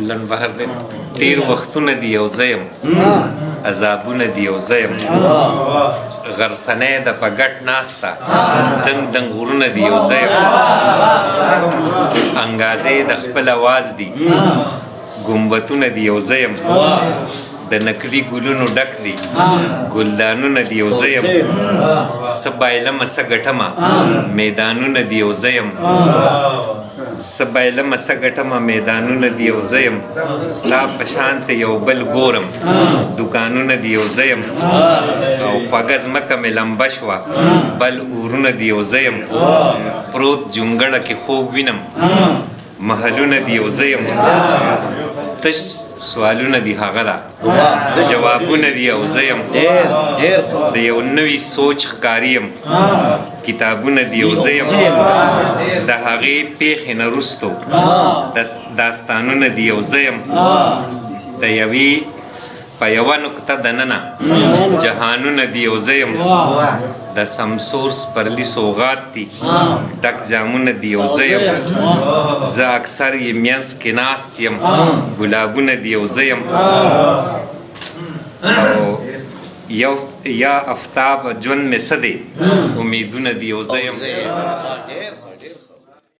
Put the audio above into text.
لن بهر دې تیر وختونه دي یو ځایم عذابونه دي یو ځایم غرسنۍ د په ګټ ناسته دنګ دنګ غرونه دي یو ځایم انګازې د خپل اواز دي ګمبتونه دي یو ځایم د نکلي ګلونو ډک دي ګلدانونه دي یو ځایم څه بایلمه څه ګټمه میدانونه دي یو ځایم سبایلمه څه ګټمه میدانونه دي یو ځایم ستا په شان ته یو بل ګورم دوکانونه دي یو ځایم او خوږه ځمکه مې لمبه شوه بل اورونه دي یو ځایم پروت جونګړه کې خوب وینم محلونه دي یو ځایم تش سوالونه دي هغه ده جوابونه دي یو ځایم د یو نوي سوچ ښکاري یم کتابونه دي یو ځایم د هغې پیښې نه وروستو داستانونه دي یو ځایم د یوې په یوه نقطه دننه جهانونه دي یو ځایم د سمسور سپرلي سوغات دي ډک جامونه دي یو ځایم زه اکثر یې منځ کې ناست یم ګلابونه دي یو ځایم یا افتاب ژوند مې څه دی امیدونه دي یو ځایم